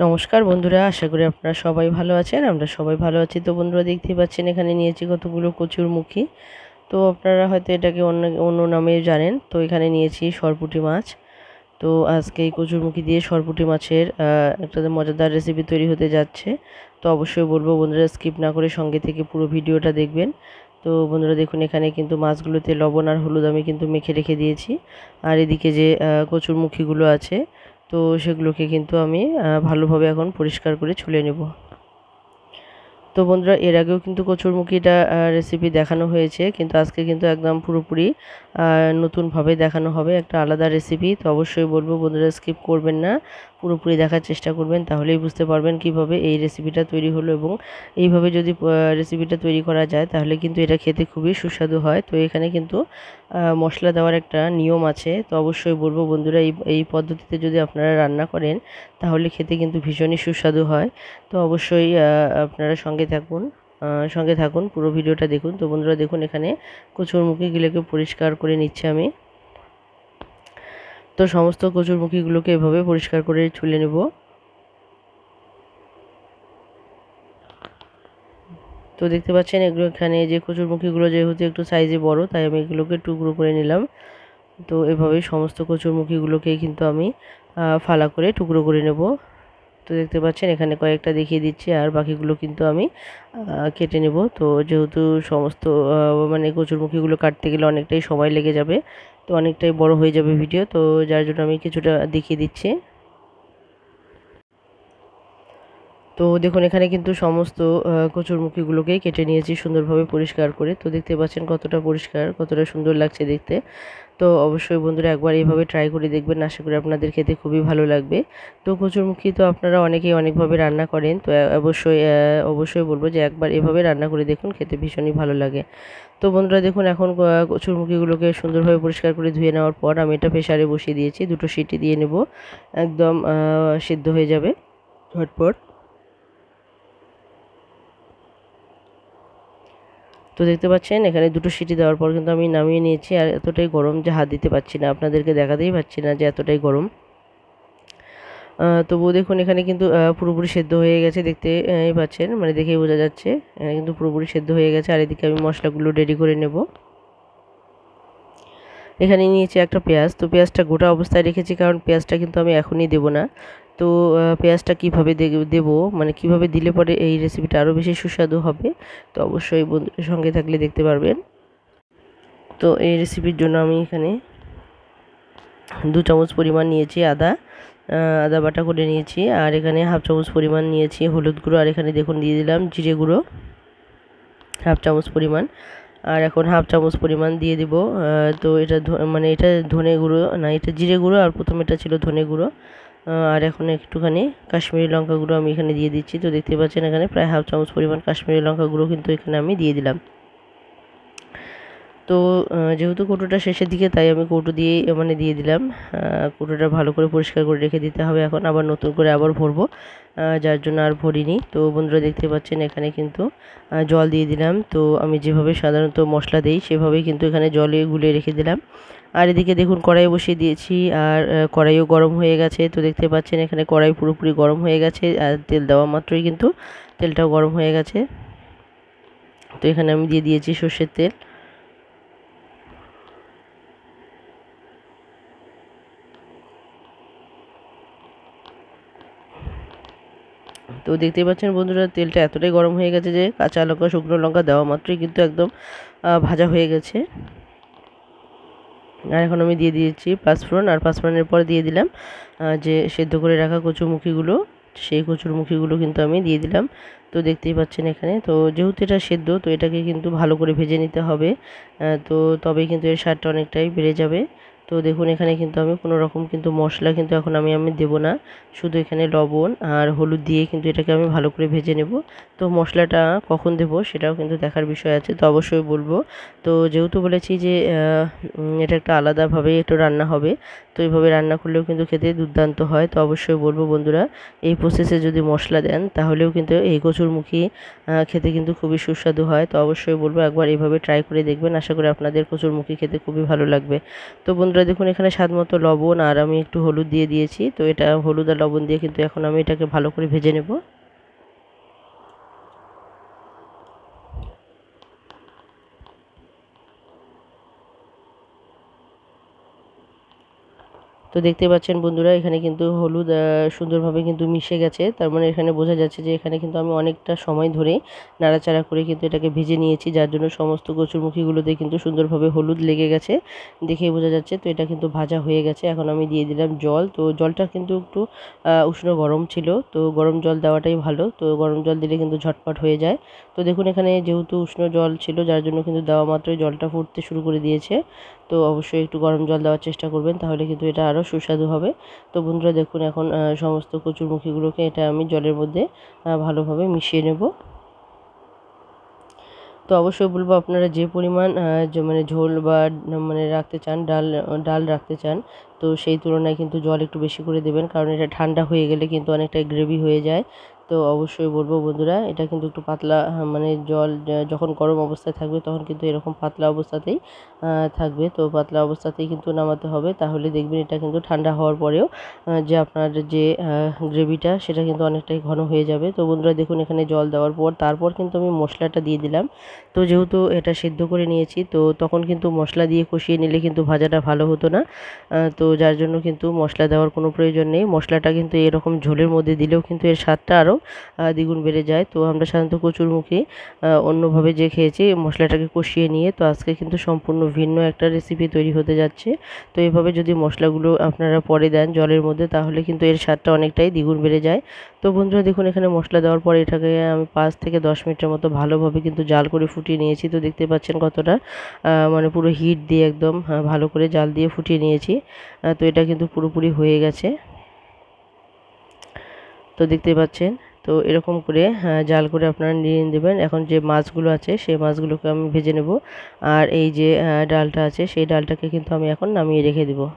নমস্কার বন্ধুরা, আশা করি আপনারা সবাই ভালো আছেন। আমরা সবাই ভালো আছি। তো বন্ধুরা, দেখতেই পাচ্ছেন এখানে নিয়েছি কতগুলো কচুরমুখী। তো আপনারা হয়তো এটাকে অন্য অন্য নামে জানেন। তো এখানে নিয়েছি সরপুঁটি মাছ। তো আজকে এই কচুরমুখী দিয়ে সরপুঁটি মাছের একটা মজাদার রেসিপি তৈরি হতে যাচ্ছে। তো অবশ্যই বলবো বন্ধুরা, স্কিপ না করে সঙ্গে থেকে পুরো ভিডিওটা দেখবেন। তো বন্ধুরা দেখুন, এখানে কিন্তু মাছগুলোতে লবণ আর হলুদ আমি কিন্তু মেখে রেখে দিয়েছি। আর এদিকে যে কচুরমুখীগুলো আছে, তো সেগুলোকে কিন্তু আমি ভালোভাবে এখন পরিষ্কার করে ছুলে নেব। তো বন্ধুরা, এর আগেও কিন্তু কচুরমুখিটা রেসিপি দেখানো হয়েছে, কিন্তু আজকে কিন্তু একদম পুরোপুরি নতুনভাবে দেখানো হবে, একটা আলাদা রেসিপি। তো অবশ্যই বলবো বন্ধুরা, স্কিপ করবেন না, পুরোপুরি দেখার চেষ্টা করবেন, তাহলেই বুঝতে পারবেন কিভাবে এই রেসিপিটা তৈরি হলো। এবং এইভাবে যদি রেসিপিটা তৈরি করা যায়, তাহলে কিন্তু এটা খেতে খুবই সুস্বাদু হয়। তো এখানে কিন্তু মশলা দেওয়ার একটা নিয়ম আছে। তো অবশ্যই বলবো বন্ধুরা, এই এই পদ্ধতিতে যদি আপনারা রান্না করেন, তাহলে খেতে কিন্তু ভীষণই সুস্বাদু হয়। তো অবশ্যই আপনারা সঙ্গে থাকুন, পুরো ভিডিওটা দেখুন। তো বন্ধুরা দেখুন, এখানে কচুরমুখীগুলোকে পরিষ্কার করে নিচ্ছি আমি। তো সমস্ত কচুরমুখীগুলোকে এভাবে পরিষ্কার করে ছুলে নেব। তো দেখতে পাচ্ছেন এখানে যে কচুরমুখীগুলো যেহেতু একটু সাইজে বড়, তাই আমি এগুলোকে টুকরো করে নিলাম। তো এভাবেই সমস্ত কচুরমুখীগুলোকেই কিন্তু আমি ফালা করে টুকরো করে নেব। তো দেখতে পাচ্ছেন এখানে কয়েকটা দেখিয়ে দিচ্ছি, আর বাকিগুলো কিন্তু আমি কেটে নেব। তো যেহেতু সমস্ত মানে কচুরমুখীগুলো কাটতে গেলে অনেকটাই সময় লেগে যাবে, তো অনেকটাই বড় হয়ে যাবে ভিডিও, তো যার জন্য আমি কিছুটা দেখিয়ে দিচ্ছি। তো দেখুন, এখানে কিন্তু সমস্ত কচুরমুখীগুলোকেই কেটে নিয়েছি সুন্দরভাবে পরিষ্কার করে। তো দেখতে পাচ্ছেন কতটা পরিষ্কার, কতটা সুন্দর লাগছে দেখতে। তো অবশ্যই বন্ধুরা একবার এইভাবে ট্রাই করে দেখবেন, আশা করি আপনাদের খেতে খুবই ভালো লাগবে। তো কচুরমুখী তো আপনারা অনেকেই অনেকভাবে রান্না করেন, তো অবশ্যই বলবো যে একবার এভাবে রান্না করে দেখুন, খেতে ভীষণই ভালো লাগে। তো বন্ধুরা দেখুন, এখন কচুরমুখীগুলোকে সুন্দরভাবে পরিষ্কার করে ধুয়ে নেওয়ার পর আমি এটা প্রেসারে বসিয়ে দিয়েছি, 2টো সিটি দিয়ে নেব, একদম সিদ্ধ হয়ে যাবে ঝটপট। তো দেখতে পাচ্ছেন এখানে 2টো সিটি দেওয়ার পর কিন্তু আমি নামিয়ে নিয়েছি। আর এতটাই গরম যে হাত দিতে পারছি না, আপনাদেরকে দেখাতেই পারছি না যে এতটাই গরম। তবুও দেখুন, এখানে কিন্তু পুরোপুরি সেদ্ধ হয়ে গেছে, দেখতে পাচ্ছেন, মানে দেখেই বোঝা যাচ্ছে এখানে কিন্তু পুরোপুরি সেদ্ধ হয়ে গেছে। আর এদিকে আমি মশলাগুলো রেডি করে নেব। এখানে নিয়েছি একটা পেঁয়াজ। তো পেঁয়াজটা গোটা অবস্থায় রেখেছি, কারণ পেঁয়াজটা কিন্তু আমি এখনই দেব না। তো পেঁয়াজটা কীভাবে দেব, মানে কিভাবে দিলে পরে এই রেসিপিটা আরও বেশি সুস্বাদু হবে, তো অবশ্যই বন্ধুদের সঙ্গে থাকলে দেখতে পারবেন। তো এই রেসিপির জন্য আমি এখানে 2 চামচ পরিমাণ নিয়েছি আদা বাটা করে নিয়েছি। আর এখানে হাফ চামচ পরিমাণ নিয়েছি হলুদ গুঁড়ো। আর এখানে দেখুন দিয়ে দিলাম জিরে গুঁড়ো হাফ চামচ পরিমাণ। আর এখন হাফ চামচ পরিমাণ দিয়ে দিব, তো এটা মানে এটা ধনে গুঁড়ো না, এটা জিরে গুঁড়ো, আর প্রথমে এটা ছিল ধনে গুঁড়ো। আর এখন একটুখানি কাশ্মীরি লঙ্কা গুঁড়ো আমি এখানে দিয়ে দিচ্ছি। তো দেখতে পাচ্ছেন এখানে প্রায় হাফ চামচ পরিমাণ কাশ্মীরি লঙ্কা গুঁড়ো কিন্তু এখানে আমি দিয়ে দিলাম। তো যেহেতু কৌটোটা শেষের দিকে, তাই আমি কৌটো দিয়ে মানে দিয়ে দিলাম। কৌটোটা ভালো করে পরিষ্কার করে রেখে দিতে হবে, এখন আবার নতুন করে আবার ভরবো, যার জন্য আর ভরিনি। তো বন্ধুরা দেখতে পাচ্ছেন এখানে কিন্তু জল দিয়ে দিলাম। তো আমি যেভাবে সাধারণত মশলা দিই সেভাবেই কিন্তু এখানে জলে গুলে রেখে দিলাম। আর এদিকে দেখুন কড়াই বসিয়ে দিয়েছি, আর কড়াইও গরম হয়ে গেছে। তো দেখতে পাচ্ছেন এখানে কড়াই পুরোপুরি গরম হয়ে গেছে, আর তেল দেওয়া মাত্রই কিন্তু তেলটাও গরম হয়ে গেছে। তো এখানে আমি দিয়ে দিয়েছি সর্ষের তেল। তো দেখতেই পাচ্ছেন বন্ধুরা, তেলটা এতটাই গরম হয়ে গেছে যে কাঁচা লঙ্কা শুকনো লঙ্কা দেওয়া মাত্রই কিন্তু একদম ভাজা হয়ে গেছে। আর এখন আমি দিয়ে দিয়েছি পাঁচফোড়ন, আর পাঁচফোড়নের পর দিয়ে দিলাম যে সেদ্ধ করে রাখা কচুরমুখীগুলো, সেই কচুরমুখীগুলো কিন্তু আমি দিয়ে দিলাম। তো দেখতেই পাচ্ছেন এখানে, তো যেহেতু এটা সেদ্ধ, তো এটাকে কিন্তু ভালো করে ভেজে নিতে হবে, তো তবেই কিন্তু এর স্বাদটা অনেকটাই বেড়ে যাবে। তো দেখুন এখানে কিন্তু আমি কোনো রকম কিন্তু মশলা কিন্তু এখন আমি দেবো না, শুধু এখানে লবণ আর হলুদ দিয়ে কিন্তু এটাকে আমি ভালো করে ভেজে নেব। তো মশলাটা কখন দেব সেটাও কিন্তু দেখার বিষয় আছে, তো অবশ্যই বলবো। তো যেহেতু বলেছি যে এটা একটা আলাদাভাবে একটু রান্না হবে, তো এইভাবে রান্না করলেও কিন্তু খেতে দুর্দান্ত হয়। তো অবশ্যই বলবো বন্ধুরা, এই প্রসেসে যদি মশলা দেন, তাহলেও কিন্তু এই কচুরমুখী খেতে কিন্তু খুবই সুস্বাদু হয়। তো অবশ্যই বলবো একবার এইভাবে ট্রাই করে দেখবেন, আশা করি আপনাদের কচুরমুখী খেতে খুবই ভালো লাগবে। তো বন্ধুরা বন্ধুরা দেখুন এখানে স্বাদ মতো লবণ আর আমি একটু হলুদ দিয়ে দিয়েছি। তো এটা হলুদ আর লবণ দিয়ে কিন্তু এখন আমি এটাকে ভালো করে ভেজে নেব। তো দেখতে পাচ্ছেন বন্ধুরা এখানে কিন্তু হলুদ সুন্দরভাবে কিন্তু মিশে গেছে। তার মানে এখানে বোঝা যাচ্ছে যে এখানে কিন্তু আমি অনেকটা সময় ধরে নাড়াচাড়া করে কিন্তু এটাকে ভেজে নিয়েছি, যার জন্য সমস্ত কচুরমুখীগুলোতে কিন্তু সুন্দরভাবে হলুদ লেগে গেছে, দেখেই বোঝা যাচ্ছে। তো এটা কিন্তু ভাজা হয়ে গেছে। এখন আমি দিয়ে দিলাম জল। তো জলটা কিন্তু একটু উষ্ণ গরম ছিল, তো গরম জল দেওয়াটাই ভালো। তো গরম জল দিলে কিন্তু ঝটপট হয়ে যায়। তো দেখুন এখানে যেহেতু উষ্ণ জল ছিল, যার জন্য কিন্তু দেওয়া মাত্রই জলটা ফুটতে শুরু করে দিয়েছে। তো অবশ্যই একটু গরম জল দেওয়ার চেষ্টা করবেন, তাহলে কিন্তু এটা আরও সুস্বাদু হবে। তো বন্ধুরা দেখুন এখন সমস্ত কচুরমুখীগুলোকে এটা আমি জলের মধ্যে ভালোভাবে মিশিয়ে নেব। তো অবশ্যই বলবো আপনারা যে পরিমাণ মানে ঝোল বা মানে রাখতে চান, ডাল ডাল রাখতে চান, তো সেই তুলনায় কিন্তু জল একটু বেশি করে দেবেন, কারণ এটা ঠান্ডা হয়ে গেলে কিন্তু অনেকটাই গ্রেভি হয়ে যায়। তো অবশ্যই বলবো বন্ধুরা এটা কিন্তু একটু পাতলা, মানে জল যখন গরম অবস্থায় থাকবে তখন কিন্তু এরকম পাতলা অবস্থাতেই থাকবে। তো পাতলা অবস্থাতেই কিন্তু নামাতে হবে, তাহলে দেখবেন এটা কিন্তু ঠান্ডা হওয়ার পরেও যে আপনার যে গ্রেভিটা সেটা কিন্তু অনেকটাই ঘন হয়ে যাবে। তো বন্ধুরা দেখুন এখানে জল দেওয়ার পর তারপর কিন্তু আমি মশলাটা দিয়ে দিলাম। তো যেহেতু এটা সেদ্ধ করে নিয়েছি, তো তখন কিন্তু মশলা দিয়ে কষিয়ে নিলে কিন্তু ভাজাটা ভালো হতো না। তো যার জন্য কিন্তু মশলা দেওয়ার কোনো প্রয়োজন নেই। মশলাটা কিন্তু এরকম ঝোলের মধ্যে দিলেও কিন্তু এর স্বাদটা আরও দ্বিগুণ বেড়ে যায়। তো আমরা সাধারণত কচুরমুখী অন্যভাবে যে খেয়েছি মশলাটাকে কষিয়ে নিয়ে, তো আজকে কিন্তু সম্পূর্ণ ভিন্ন একটা রেসিপি তৈরি হতে যাচ্ছে। তো এভাবে যদি মশলাগুলো আপনারা পরে দেন জলের মধ্যে, তাহলে কিন্তু এর স্বাদটা অনেকটাই দ্বিগুণ বেড়ে যায়। তো বন্ধুরা দেখুন এখানে মশলা দেওয়ার পরে এটাকে আমি 5 থেকে 10 মিনিটের মতো ভালোভাবে কিন্তু জাল করে ফুটিয়ে নিয়েছি। তো দেখতে পাচ্ছেন কতটা মানে পুরো হিট দিয়ে একদম ভালো করে জাল দিয়ে ফুটিয়ে নিয়েছি। তো এটা কিন্তু পুরোপুরি হয়ে গেছে। তো দেখতে পাচ্ছেন, তো এরকম করে জাল করে আপনারা নিয়ে দেবেন। এখন যে মাছগুলো আছে সেই মাছগুলোকে আমি ভেজে নেব, আর এই যে ডালটা আছে সেই ডালটাকে কিন্তু আমি এখন নামিয়ে রেখে দেবো।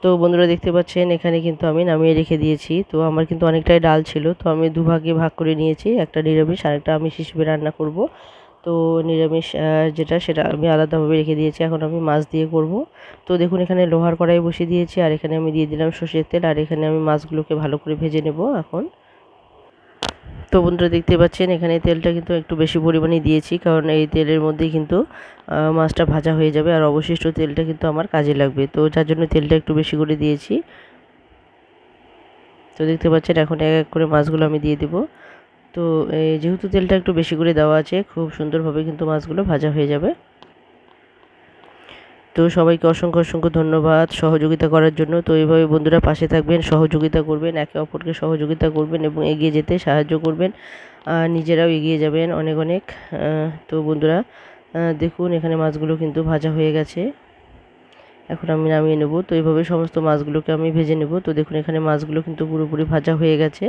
তো বন্ধুরা দেখতে পাচ্ছেন এখানে কিন্তু আমি নামিয়ে রেখে দিয়েছি। তো আমার কিন্তু অনেকটাই ডাল ছিল, তো আমি দুভাগে ভাগ করে নিয়েছি, একটা নিরামিষ আর একটা আমিষ হিসেবে রান্না করব। তো নিরামিষ যেটা সেটা আমি আলাদাভাবে রেখে দিয়েছি, এখন আমি মাছ দিয়ে করব। তো দেখুন এখানে লোহার কড়াই বসিয়ে দিয়েছি, আর এখানে আমি দিয়ে দিলাম সর্ষের তেল, আর এখানে আমি মাছগুলোকে ভালো করে ভেজে নেব এখন। তো বন্ধুরা দেখতে পাচ্ছেন এখানে তেলটা কিন্তু একটু বেশি পরিমাণে দিয়েছি, কারণ এই তেলের মধ্যেই কিন্তু মাছটা ভাজা হয়ে যাবে, আর অবশিষ্ট তেলটা কিন্তু আমার কাজে লাগবে। তো যার জন্য তেলটা একটু বেশি করে দিয়েছি। তো দেখতে পাচ্ছেন এখন এক এক করে মাছগুলো আমি দিয়ে দিব। তো যেহেতু তেলটা একটু বেশি করে দেওয়া আছে, খুব সুন্দরভাবে কিন্তু মাছগুলো ভাজা হয়ে যাবে। তো সবাইকে অসংখ্য অসংখ্য ধন্যবাদ সহযোগিতা করার জন্য। তো এইভাবে বন্ধুরা পাশে থাকবেন, সহযোগিতা করবেন, একে অপরকে সহযোগিতা করবেন এবং এগিয়ে যেতে সাহায্য করবেন, আর নিজেরাও এগিয়ে যাবেন অনেক অনেক। তো বন্ধুরা দেখুন এখানে মাছগুলো কিন্তু ভাজা হয়ে গেছে, এখন আমি নামিয়ে নেব। তো এইভাবে সমস্ত মাছগুলোকে আমি ভেজে নেব। তো দেখুন এখানে মাছগুলো কিন্তু পুরোপুরি ভাজা হয়ে গেছে,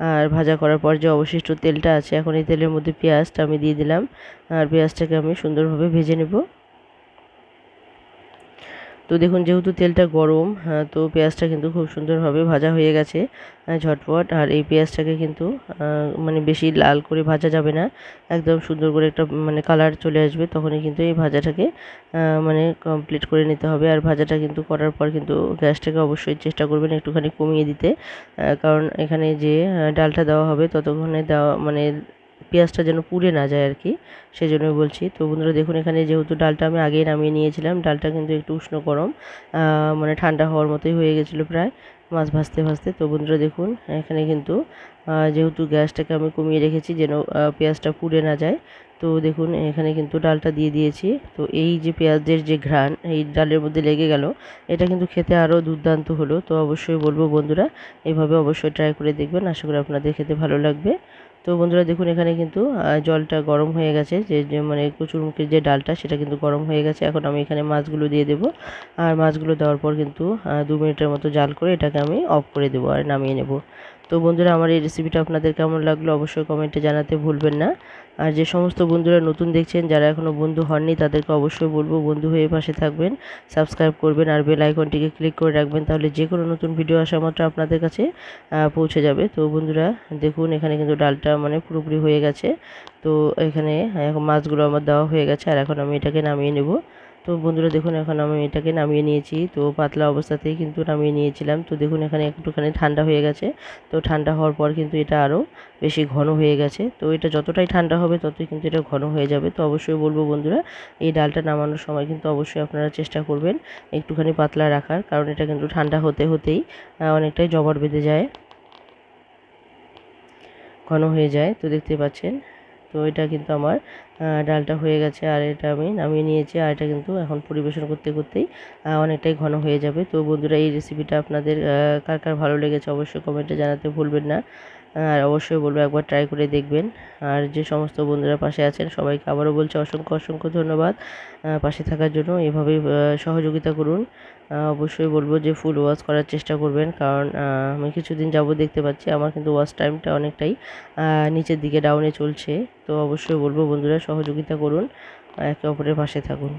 আর ভাজা করার পর যে অবশিষ্ট তেলটা আছে, এখন এই তেলের মধ্যে পেঁয়াজটা আমি দিয়ে দিলাম, আর পেঁয়াজটাকে আমি সুন্দরভাবে ভেজে নেব। তো দেখুন যেহেতু তেলটা গরম, তো পেঁয়াজটা কিন্তু খুব সুন্দরভাবে ভাজা হয়ে গেছে ঝটপট। আর এই পেঁয়াজটাকে কিন্তু মানে বেশি লাল করে ভাজা যাবে না, একদম সুন্দর করে একটা মানে কালার চলে আসবে, তখনই কিন্তু এই ভাজাটাকে মানে কমপ্লিট করে নিতে হবে। আর ভাজাটা কিন্তু করার পর কিন্তু গ্যাসটাকে অবশ্যই চেষ্টা করবেন একটুখানি কমিয়ে দিতে, কারণ এখানে যে ডালটা দেওয়া হবে ততক্ষণে দেওয়া মানে পেঁয়াজটা যেন পুড়ে না যায় আর কি, সেজন্যই বলছি। তো বন্ধুরা দেখুন এখানে যেহেতু ডালটা আমি আগেই নামিয়ে নিয়েছিলাম, ডালটা কিন্তু একটু উষ্ণ গরম, মানে ঠান্ডা হওয়ার মতোই হয়ে গেছিলো প্রায় মাছ ভাজতে ভাজতে। তো বন্ধুরা দেখুন এখানে কিন্তু যেহেতু গ্যাসটাকে আমি কমিয়ে রেখেছি যেন পেঁয়াজটা পুড়ে না যায়, তো দেখুন এখানে কিন্তু ডালটা দিয়ে দিয়েছি। তো এই যে পেঁয়াজের যে ঘ্রাণ এই ডালের মধ্যে লেগে গেল, এটা কিন্তু খেতে আরও দুর্দান্ত হলো। তো অবশ্যই বলবো বন্ধুরা এইভাবে অবশ্যই ট্রাই করে দেখবেন, আশা করি আপনাদের খেতে ভালো লাগবে। তো বন্ধুরা দেখুন এখানে কিন্তু জলটা গরম হয়ে গেছে, যে মানে কচুরমুখির যে ডালটা সেটা কিন্তু গরম হয়ে গেছে। এখন আমি এখানে মাছগুলো দিয়ে দেবো, আর মাছগুলো দেওয়ার পর কিন্তু 2 মিনিটের মতো জাল করে এটাকে আমি অফ করে দেবো আর নামিয়ে নেব। তো বন্ধুরা, আমার এই রেসিপিটা আপনাদের কেমন লাগলো অবশ্যই কমেন্টে জানাতে ভুলবেন না। আর যে সমস্ত বন্ধুরা নতুন দেখছেন, যারা এখনও বন্ধু হননি, তাদেরকে অবশ্যই বলবো বন্ধু হয়ে পাশে থাকবেন, সাবস্ক্রাইব করবেন আর বেল আইকনটিকে ক্লিক করে রাখবেন, তাহলে যে কোনো নতুন ভিডিও আসা মাত্র আপনাদের কাছে পৌঁছে যাবে। তো বন্ধুরা দেখুন, এখানে কিন্তু ডালটা মানে পুরোপুরি হয়ে গেছে। তো এখানে এখন মাছগুলো আমার দেওয়া হয়ে গেছে, আর এখন আমি এটাকে নামিয়ে নেব। তো বন্ধুরা দেখুন, এখন আমি এটাকে নামিয়ে নিয়েছি। তো পাতলা অবস্থাতেই কিন্তু নামিয়ে নিয়েছিলাম। তো দেখুন, এখানে একটুখানি ঠান্ডা হয়ে গেছে। তো ঠান্ডা হওয়ার পর কিন্তু এটা আরও বেশি ঘন হয়ে গেছে। তো এটা যতটাই ঠান্ডা হবে ততই কিন্তু এটা ঘন হয়ে যাবে। তো অবশ্যই বলবো বন্ধুরা, এই ডালটা নামানোর সময় কিন্তু অবশ্যই আপনারা চেষ্টা করবেন একটুখানি পাতলা রাখার, কারণ এটা কিন্তু ঠান্ডা হতে হতেই অনেকটাই জমাট বেঁধে যায়, ঘন হয়ে যায়। তো দেখতে পাচ্ছেন, তো এটা কিন্তু আমার ডালটা হয়ে গেছে, আর এটা আমি নামিয়ে নিয়েছি। আর এটা কিন্তু এখন পরিবেশন করতে করতেই অনেকটাই ঘন হয়ে যাবে। তো বন্ধুরা, এই রেসিপিটা আপনাদের কার কার ভালো লেগেছে অবশ্যই কমেন্টে জানাতে ভুলবেন না। আর অবশ্যই বলবো একবার ট্রাই করে দেখবেন। আর যে সমস্ত বন্ধুরা পাশে আছেন সবাইকে আবারও বলছি অসংখ্য অসংখ্য ধন্যবাদ পাশে থাকার জন্য। এভাবেই সহযোগিতা করুন। অবশ্যই বলবো যে ফুল ওয়াচ করার চেষ্টা করবেন, কারণ আমি কিছুদিন যাবত দেখতে পাচ্ছি আমার কিন্তু ওয়াচ টাইমটা অনেকটাই নিচের দিকে ডাউনে চলছে। তো অবশ্যই বলবো বন্ধুরা, সহযোগিতা করুন, একে অপরের পাশে থাকুন।